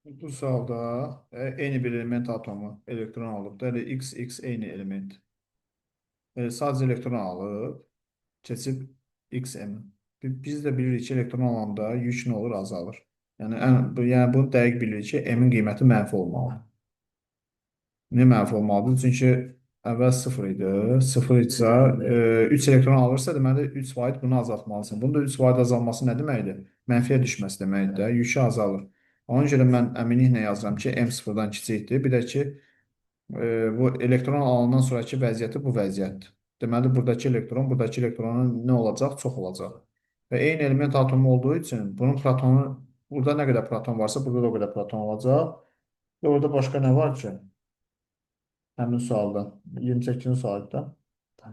Bu sualda eyni bir element atomu elektron alıbdır. Elə x eyni element. Sadəcə elektron alıb, keçib xm. Biz də bilirik ki, elektron alanda yük nə olur? Azalır. Yəni bunu dəqiq bilirik ki, m-in qiyməti mənfi olmalıdır. Niyə mənfi olmalıdır? Çünki əvvəl 0 idi. 0 idisə 3 elektron alırsa, deməli 3 bunu azaltmalısan. Bunun da 3 azalması nə deməkdir? Mənfiyə düşməsi deməkdir də. Yükü azalır. Ona görə mən əminliklə yazıram ki, m sıfırdan kiçikdir. Bir də ki, bu elektron alandan sonraki vəziyyəti bu vəziyyətdir. Deməli, buradakı elektronun nə olacaq? Çox olacaq. Və eyni element atomu olduğu üçün bunun protonu, burada nə qədər proton varsa, burada da o qədər proton olacaq. Və orada başqa nə var ki? Həmin sualda, 28-ci sualda. Ə,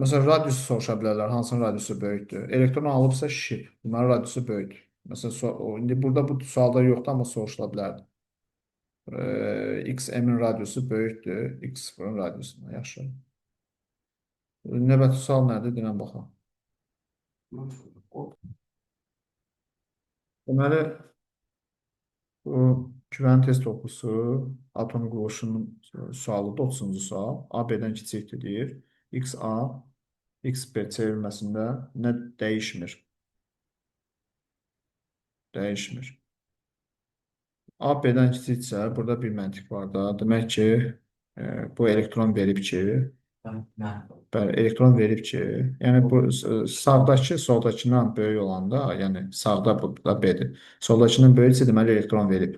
Məsələn, radiusu soruşa bilərlər, hansının radiusu böyükdür? Elektron alıbsa şip, bunların radiusu böyükdür. Məsələn, indi burada bu sualda yoxdur, amma soruşula bilərdi. XM-in radiusu böyükdür, X0-ın radiusundan. Yaxşı. Növbəti sual nədir? Denən baxaq. Deməli, bu güvən test toplusu atom quruluşunun sualıdır, 30-cu sual. A B-dən kiçikdir deyir. XA, XB çevrilməsində nə dəyişmir? Dəyişmir. A B-dən kiçiksə, burada bir məntiq var da. Demək ki, bu elektron verib ki, bəli, elektron verib ki, yəni bu sağdakı soldakından böyük olanda, yəni sağda bu da B-dir. Soldakından böyüksə deməli elektron verib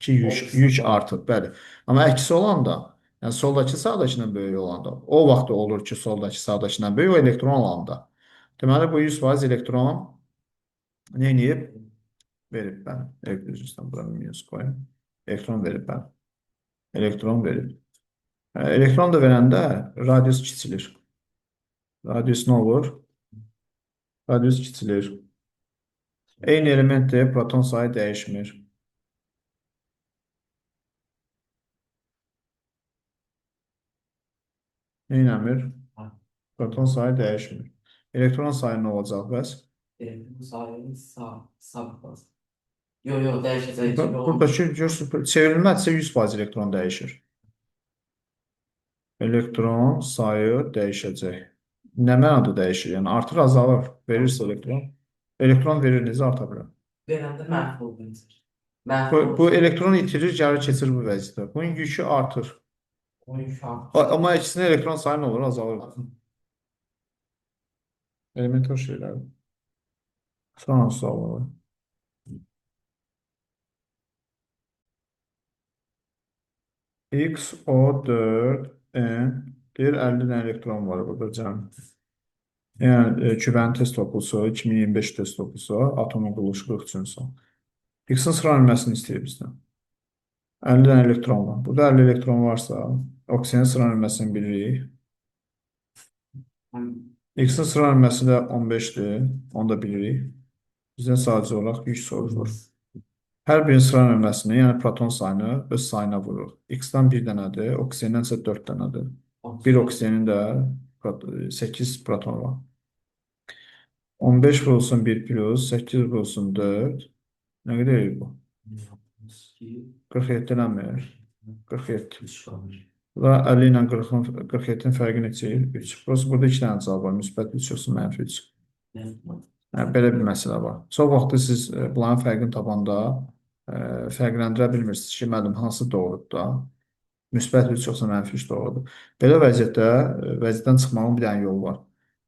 ki, yük artır, bəli. Amma əksi olanda, yəni soldakı sağdakından böyük olanda, o vaxt olur ki, soldakı sağdakından böyük o elektron alanda. Deməli bu 100% elektron nə edib? Verib bəli. Elektron bura minus qoyun. Elektron verib bəli. Elektron verib. Elektron da verəndə radius kiçilir. Radius nə olur? Radius kiçilir. Eyni elementdə proton sayı dəyişmir. Neynəmir? Proton sayı dəyişmir. Elektron sayı nə olacaq bəs? Bu sayının sabit. Yo dəyişəcək. Buradakı çevrilmədirsə 100% elektron dəyişir. Elektron sayı dəyişəcək. Nə mənada dəyişir? Yəni artır, azalır. Verirsə elektron. Elektron verir, necə arta bilər? Verəndə mənfi olur. Bu elektron itirir, gəlir keçir bu vəziyyətdə. Bunun yükü artır. Amma əksinə elektron sayı nə olur? Azalır. Elementar şeylər. Sonra sual var. XO4N deyir 50 dənə elektron var burada cəm. Yəni kübənin test toplusu, 2025 test toplusu, atomun quruluşu 43-cü sual. X-in sıra nömrəsini istəyir bizdən. 50 dənə elektron var. Burada 50 elektron varsa, oksigenin sıra nömrəsini bilirik. X-in sıra nömrəsi də 15-dir. Onu da bilirik. Bizdən sadəcə olaraq yük sorulur. Hər bir sıra nömrəsini, yəni proton sayını öz sayına vurur. X-dan 1 dənədir, oksigendən isə 4 dənədir. Bir oksigenin də 8 proton var. 15 vurulsun 1 plus, 8 vurulsun 4. Nə qədər edir bu? 47 eləmir. 47. Və 50 ilə 47-in fərqi neçə il? 3. Burası burada 2 dənə cavab var. Müsbət 3 yoxsa mənfi 3. Belə bir məsələ var. Çox vaxtı siz bunların fərqini tapanda fərqləndirə bilmirsiniz ki, müəllim hansı doğrudur da. Müsbət 3 yoxsa mənfi 3 doğrudur. Belə vəziyyətdə vəziyyətdən çıxmağın bir dənə yolu var.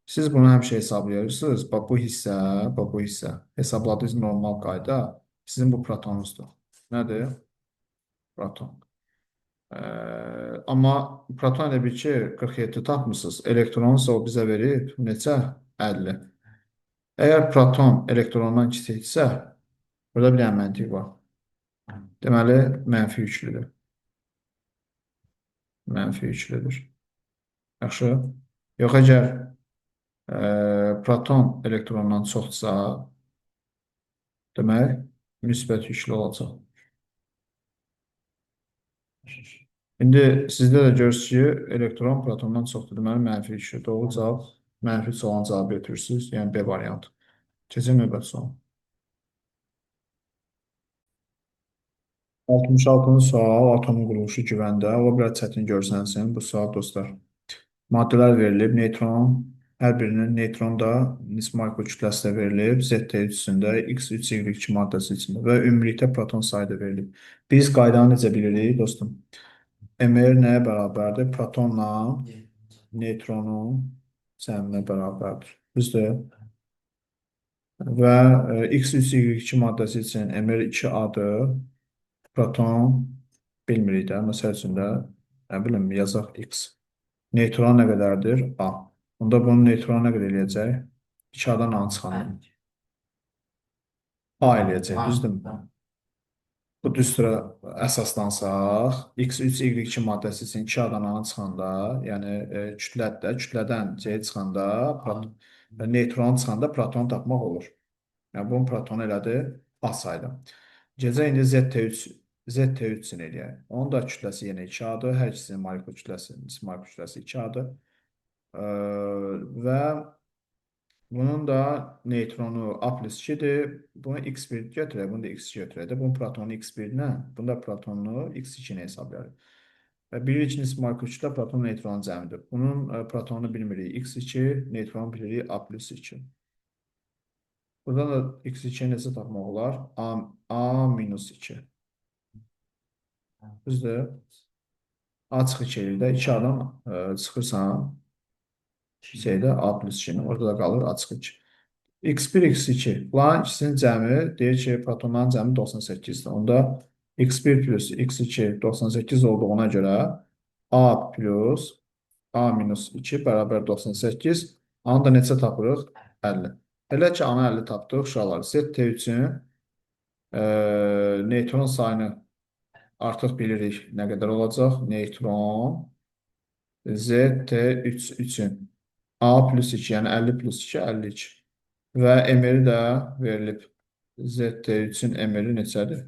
Siz bunu həmişə hesablayırsınız. Bax bu hissə hesabladığınız normal qayda sizin bu protonunuzdur. Nədir? Proton. Amma proton elə bir ki, 47 tapmısınız. Elektron isə o bizə verib neçə? 50. Əgər proton elektrondan kiçiksə, burada bir dənə məntiq var. Deməli, mənfi yüklüdür. Mənfi yüklüdür. Yaxşı. Yox, əgər proton elektrondan çoxsa, demək, müsbət yüklü olacaq. İndi sizdə də görürsünüz ki, elektron protondan çoxdur. Deməli, mənfi yüklü. Doğru cavab, mənfi olan cavabı götürürsünüz. Yəni, B variantı. Keçin növbəti sual. 66-cı sual atomun quruluşu güvəndə. O biraz çətin görsənsin bu sual dostlar. Maddələr verilib, neutron, hər birinin neutron da nisbi kütləsi də verilib, ZT3-sində, X3Y2 maddəsi içində və ümumilikdə proton sayı da verilib. Biz qaydanı necə bilirik dostum? MR nəyə bərabərdir? Protonla neutronun cəminə bərabərdir. Düzdür? Və X3Y2 maddəsi üçün MR2A-dır. Proton bilmirik də. Məsəl üçün də, nə bilim, yazaq X. Neutron nə qədərdir? A. Onda bunun neytronu nə qədər eləyəcək? 2A-dan A çıxanda. A eləyəcək, düzdürmü? Bu düstura əsaslansaq, X3Y2 maddəsi üçün 2A-dan A çıxanda, yəni kütlədən C çıxanda, neutron çıxanda protonu tapmaq olur. Yəni bunun protonu elədir A sayda. Gecə indi ZT3 üçün eləyək. Onun da kütləsi yenə 2A-dır. Hər ikisinin molekul kütləsi, nisbi kütləsi 2A-dır. Və bunun da neytronu A plus 2-dir. Bunu X1 götürək, bunu da X2 götürək də. Bunun protonu X1-lə, bunun da protonunu X2-nə hesablayarıq. Və bilirik ki, nisbi molekul kütlə proton neutronun cəmidir. Bunun protonunu bilmirik X2, neytronu bilirik A plus 2. Buradan da X2 necə tapmaq olar? A minus 2. Düzdür? A çıx 2 eləyir də. 2A-dan çıxırsan şeydə A plus 2-ni. Orada da qalır A çıx 2. X1, X2. Bunların ikisinin cəmi deyir ki, protonların cəmi 98-dir. Onda X1 plus X2 98 olduğuna görə A plus A minus 2 bərabər 98. Anı da neçə tapırıq? 50. Elə ki, anı 50 tapdıq, uşaqlar. ZT3-ün neytron sayını artıq bilirik nə qədər olacaq. Neytron ZT3 üçün A plus 2, yəni 50 plus 2, 52. Və MR də verilib. ZT3-ün MR neçədir?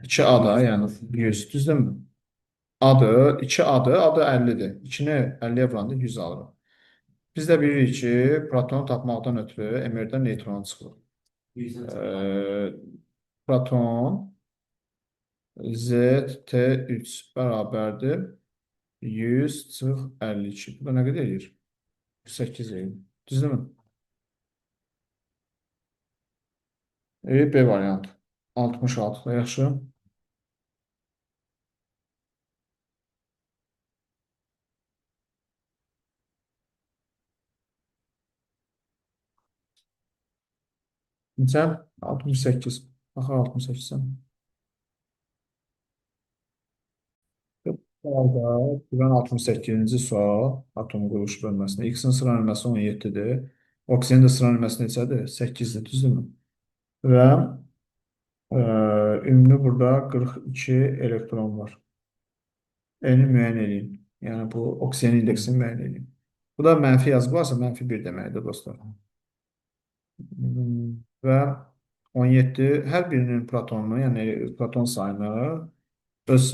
2A da, yəni 100, düzdürmü? Adı, 2A-dır, adı 50-dir. 2-ni 50-yə vuranda 100 alırıq. Biz də bilirik ki, protonu tapmaqdan ötürü MR-dən neytron çıxır. Proton ZT3 bərabərdir 100 çıx 52. Bu da nə qədər edir? 8 edir. Düzdürmü? B variantı. 66 da yaxşı. Sən 68. Axı 68-sən. Sualda Güvən 68-ci sual atom quruluşu bölməsində. X-in sıra nömrəsi 17-dir. Oksigenin də sıra nömrəsi neçədir? 8-dir, düzdürmü? Və ümumi burada 42 elektron var. Eni müəyyən edin. Yəni bu oksigen indeksini müəyyən edin. Bu da mənfi yazı varsa mənfi 1 deməkdir dostlar. Və 17 hər birinin protonunu, yəni proton sayını öz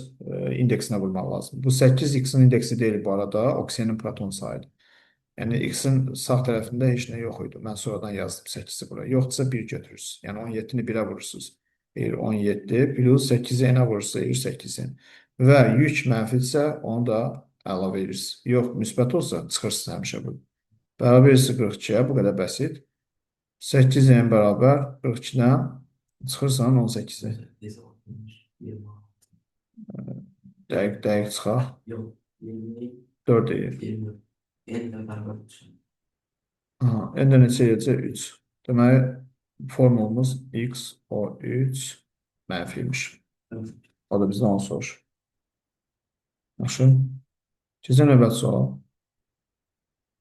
indeksinə vurmaq lazım. Bu 8x-in indeksi deyil bu arada, oksigenin proton sayıdır. Yəni x-in sağ tərəfində heç nə yox idi. Mən sonradan yazdım 8-i bura. Yoxdursa 1 götürürsünüz. Yəni 17-ni 1-ə vurursunuz. 17 plus 8-i n-ə vurursa 8-in. Və yük mənfidirsə onu da əlavə edirsiniz. Yox, müsbət olsa çıxırsınız həmişə bu. Bərabər edirsə 42-yə, bu qədər bəsit. 8n bərabər 42-dən çıxırsan 18-i. Dəqiq çıxar. Yox, 4 deyir. 50 bərabər 3. N də neçə eləyəcək? 3. Deməli, formulumuz x o 3 mənfiymiş. O da bizdən onu soruşur. Yaxşı. Keçən növbəti sual.